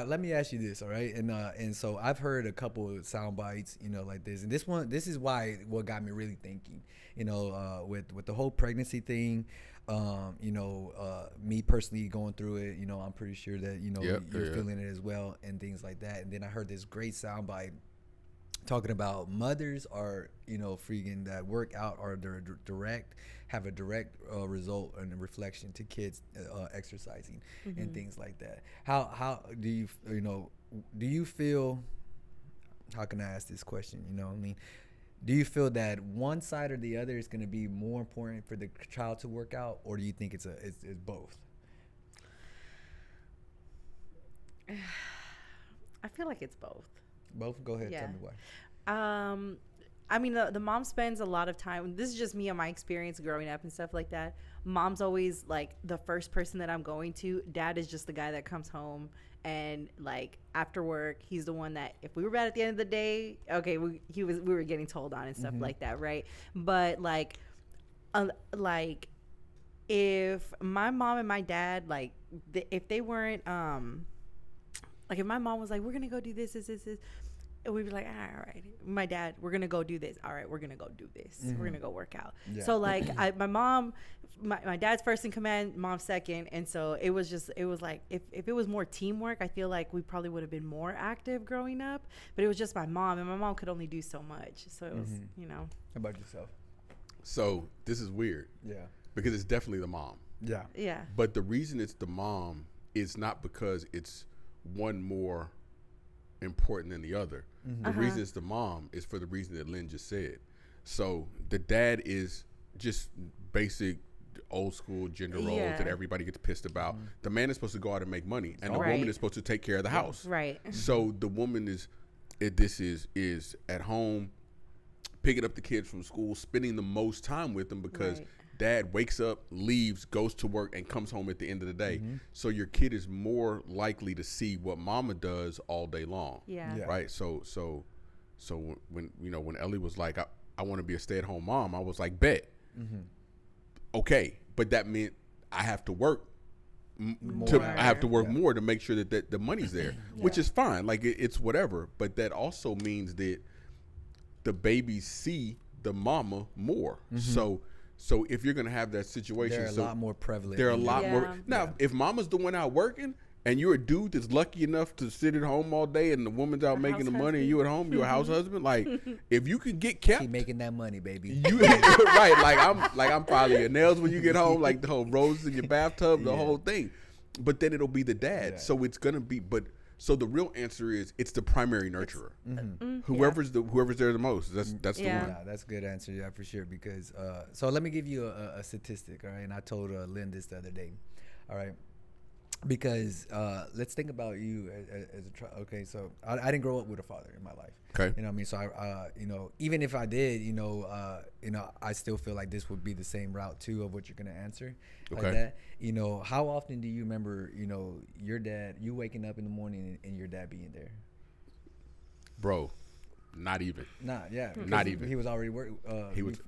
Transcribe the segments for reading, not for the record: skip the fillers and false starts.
let me ask you this, all right? And so I've heard a couple of sound bites, like this, and this is what got me really thinking, with the whole pregnancy thing. Me personally going through it, I'm pretty sure that you're feeling it as well, and things like that. And then I heard this great soundbite talking about mothers are freaking that work out are have a direct result and reflection to kids exercising and things like that. How do you feel? How can I ask this question? Do you feel that one side or the other is going to be more important for the child to work out, or do you think it's both? I feel like it's both. Both? Go ahead. Yeah. Tell me why. I mean, the mom spends a lot of time. This is just me and my experience growing up and stuff like that. Mom's always like the first person that I'm going to. Dad is just the guy that comes home and like after work, he's the one that if we were bad at the end of the day, okay, we were getting told on and stuff like that, right? But like if my mom and my dad if they weren't like if my mom was like, we're gonna go do this, and we'd be like, all right, my dad, we're gonna go do this. All right, we're gonna go do this. We're gonna go work out. Yeah. So like my dad's first in command, mom's second, and so it was like if it was more teamwork, I feel like we probably would have been more active growing up. But it was just my mom, and my mom could only do so much. So it was, How about yourself? So this is weird. Yeah. Because it's definitely the mom. Yeah. Yeah. But the reason it's the mom is not because it's one more important than the other. The reason it's the mom is for the reason that Lynn just said. So the dad is just basic old school gender roles that everybody gets pissed about. The man is supposed to go out and make money, and the woman is supposed to take care of the house. Right. So the woman is at home picking up the kids from school, spending the most time with them because dad wakes up, leaves, goes to work, and comes home at the end of the day. So your kid is more likely to see what mama does all day long. Yeah. Right. So when Ellie was like, I want to be a stay-at-home mom, I was like, bet. Okay, but that meant I have to work. I have to work more to make sure that the money's there, which is fine. Like it's whatever. But that also means that the babies see the mama more. So if you're gonna have that situation, they're a lot more prevalent. They're a lot more. Now, if mama's the one out working, and you're a dude that's lucky enough to sit at home all day, and the woman's out making the money, and you at home, you're a house husband. Like, if you could get kept, keep making that money, baby. You right? Like I'm filing your nails when you get home, like the whole roses in your bathtub, the whole thing. But then it'll be the dad, so it's gonna be. But so the real answer is it's the primary nurturer. Whoever's there the most. That's the one. Yeah, that's a good answer. Yeah, for sure. Because so let me give you a statistic. All right, and I told Lynn this the other day. All right. Because let's think about you as a child. Okay, so I didn't grow up with a father in my life. Okay, you know what I mean. So I, even if I did, I still feel like this would be the same route too of what you're gonna answer. Okay. Like that. How often do you remember, your dad, you waking up in the morning and your dad being there? Bro, not even. Not even. He was already working. He was.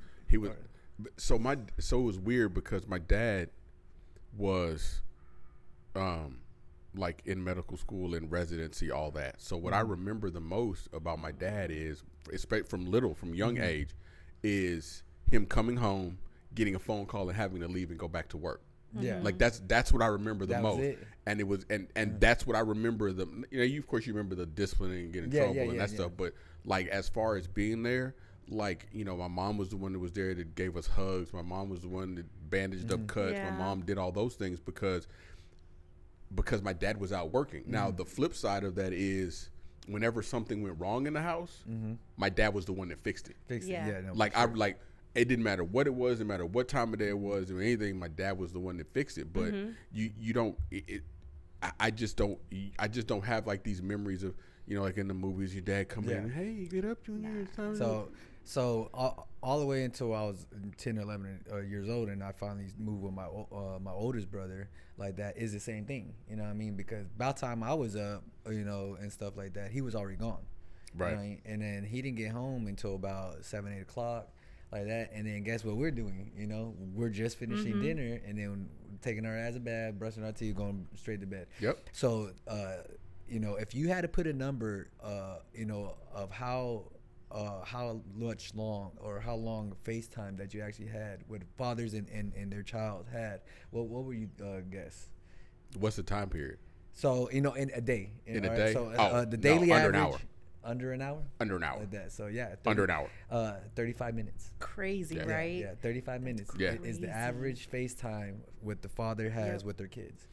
So it was weird because my dad was. Like in medical school and residency, all that. So what I remember the most about my dad is, from young age, is him coming home, getting a phone call, and having to leave and go back to work. Yeah, like that's what I remember the most. And it was and that's what I remember of course you remember the disciplining and getting in trouble and that stuff. But like as far as being there, like my mom was the one that was there that gave us hugs. My mom was the one that bandaged up cuts. My mom did all those things because my dad was out working. Now, the flip side of that is whenever something went wrong in the house, my dad was the one that fixed it. It didn't matter what it was, it didn't matter what time of day it was or anything, my dad was the one that fixed it. But you don't I just don't have like these memories of, like in the movies, your dad coming in, hey, get up, Junior. It's time So all the way until I was 10 or 11 years old, and I finally moved with my oldest brother, like that is the same thing. You know what I mean? Because by the time I was up, and stuff like that, he was already gone. Right. And then he didn't get home until about 7, 8 o'clock, like that. And then guess what we're doing? We're just finishing dinner and then taking our ass a bath, brushing our teeth, going straight to bed. Yep. So you know, if you had to put a number, you know, of how much long or how long FaceTime that you actually had with fathers and their child had, what would you guess? What's the time period? So, you know, in a day. In a day? So the daily under average. an hour. Under an hour? Under an hour. Like that. So, yeah. Under an hour. 35 minutes. Crazy, right? Yeah, 35 minutes is the average FaceTime what the father has with their kids.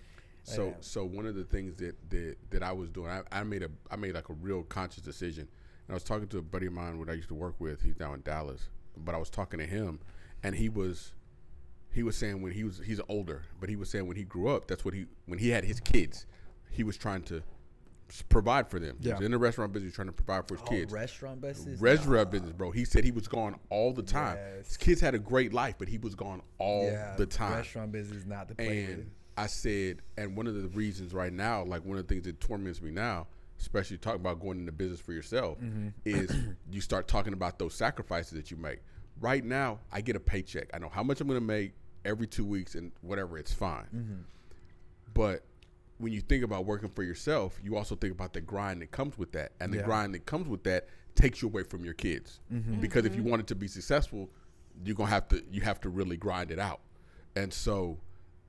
So one of the things that I was doing, I made like a real conscious decision. And I was talking to a buddy of mine when I used to work with. He's now in Dallas, but I was talking to him, and he was saying when he's older, but he was saying when he grew up, that's what when he had his kids, he was trying to provide for them. Yeah. He was in the restaurant business trying to provide for his kids. Restaurant business, bro. He said he was gone all the time. Yes. His kids had a great life, but he was gone all the time. Restaurant business is not the play with. I said, and one of the reasons right now, like one of the things that torments me now, especially talking about going into business for yourself, is you start talking about those sacrifices that you make. Right now, I get a paycheck. I know how much I'm going to make every 2 weeks and whatever, it's fine. But when you think about working for yourself, you also think about the grind that comes with that. And the grind that comes with that takes you away from your kids. Because if you want it to be successful, you have to really grind it out. And so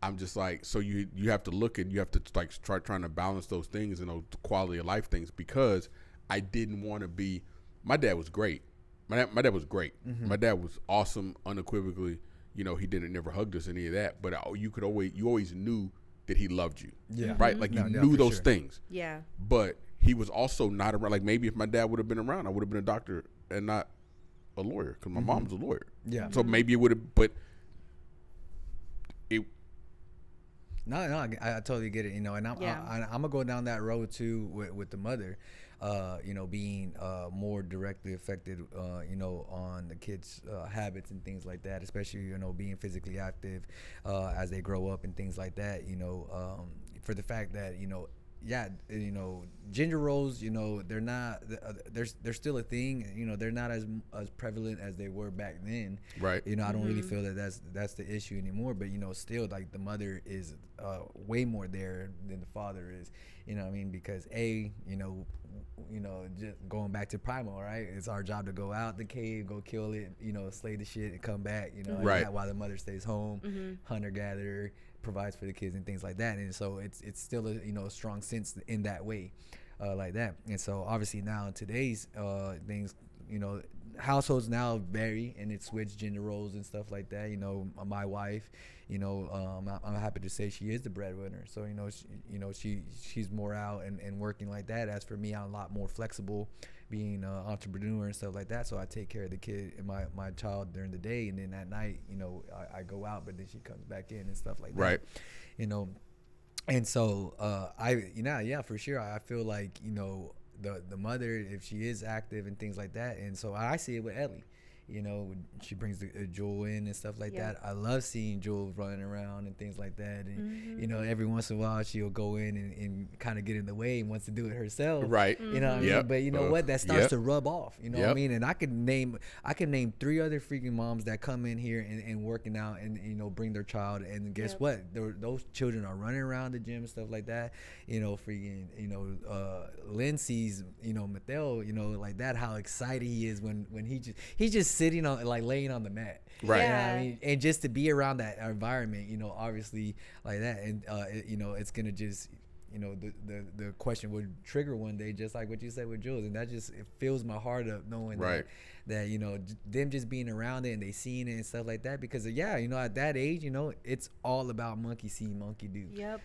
I'm just like, so you have to look and you have to like trying to balance those things and those quality of life things, because I didn't want to be. My dad was great. My dad was great. My dad was awesome, unequivocally. You know, he never hugged us, any of that. But you always knew that he loved you. Yeah. Right. Like you knew those things. Yeah. But he was also not around. Like maybe if my dad would have been around, I would have been a doctor and not a lawyer, because my mom's a lawyer. Yeah. So maybe it would have, but. No, I totally get it, you know, and I'm gonna go down that road too with the mother, you know, being more directly affected, you know, on the kids' habits and things like that, especially, you know, being physically active as they grow up and things like that, you know, for the fact that, you know, you know, ginger rolls, you know, they're not, they're still a thing, you know, they're not as prevalent as they were back then. Right. You know, I don't really feel that that's the issue anymore, but, you know, still like the mother is way more there than the father is, you know what I mean? Because you know, just going back to primal, right? It's our job to go out the cave, go kill it, you know, slay the shit and come back, you know, right. While the mother stays home, hunter gatherer, provides for the kids and things like that. And so it's still a, you know, a strong sense in that way, like that. And so obviously now in today's things, you know, households now vary and it switched gender roles and stuff like that. You know, my wife, you know, I'm happy to say she is the breadwinner. So, you know, she's more out and working like that. As for me, I'm a lot more flexible, being an entrepreneur and stuff like that. So I take care of the kid and my child during the day, and then at night, you know, I go out, but then she comes back in and stuff like that. Right. You know, and so for sure, I feel like, you know, the mother, if she is active and things like that, and so I see it with Ellie. You know, she brings the Jules in and stuff like that. I love seeing Jules running around and things like that. And, you know, every once in a while she'll go in and kind of get in the way and wants to do it herself. Right. You know what I mean? But you know what? That starts to rub off. You know what I mean? And I can name 3 other freaking moms that come in here and working out and, you know, bring their child. And guess what? Those children are running around the gym and stuff like that. You know, freaking, you know, Lynn sees, you know, Mattel, you know, like that, how excited he is when he's just sitting on, like, laying on the mat, right? You know what I mean? And just to be around that environment, you know, obviously like that, and you know, it's gonna just, you know, the question would trigger one day, just like what you said with Jules, and that just, it fills my heart up knowing that you know, them just being around it and they seeing it and stuff like that, because you know, at that age, you know, it's all about monkey see, monkey do. Yep.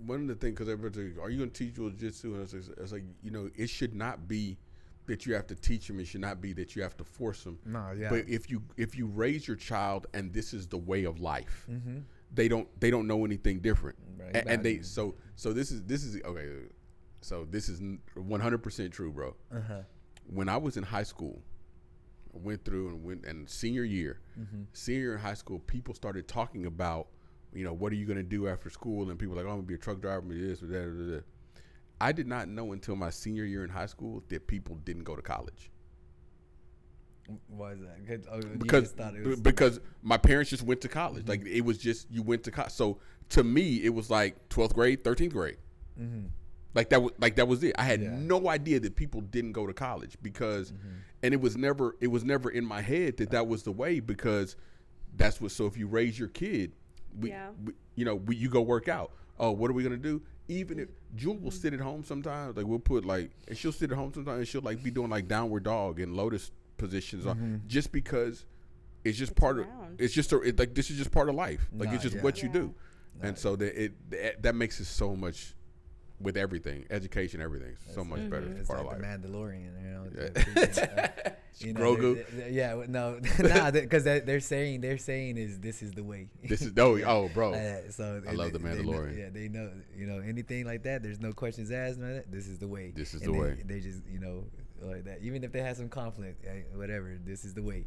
One of the things, because everybody's like, are you gonna teach jiu-jitsu? And it's like, you know, it should not be that you have to teach them. It should not be that you have to force them. No, yeah. But if you raise your child and this is the way of life, they don't know anything different. Right. And they so this is okay. So this is 100% true, bro. When I was in high school, I went through and senior year in high school, people started talking about, you know, what are you going to do after school? And people were like, oh, I'm going to be a truck driver, be this or that or that. I did not know until my senior year in high school that people didn't go to college. Why is that? Because my parents just went to college. Like, it was just, you went to college. So to me, it was like 12th grade, 13th grade. Like that was it. I had no idea that people didn't go to college because, and it was never in my head that was the way, because that's what. So if you raise your kid, you go work out. Oh, what are we gonna do? Even if Jules will sit at home sometimes, like we'll put like, and she'll sit at home sometimes and she'll like be doing like downward dog and lotus positions, just because it's just part around. Of. It's just like this is just part of life. Like it's just what you do, and so that makes it so much. With everything, education, everything, so much better. It's part like of life. The Mandalorian, Grogu. Because they're saying is this is the way. This is bro. So I love the Mandalorian. They know, anything like that. There's no questions asked. None of that. This is the way. This is the way. They just like that. Even if they have some conflict, whatever. This is the way.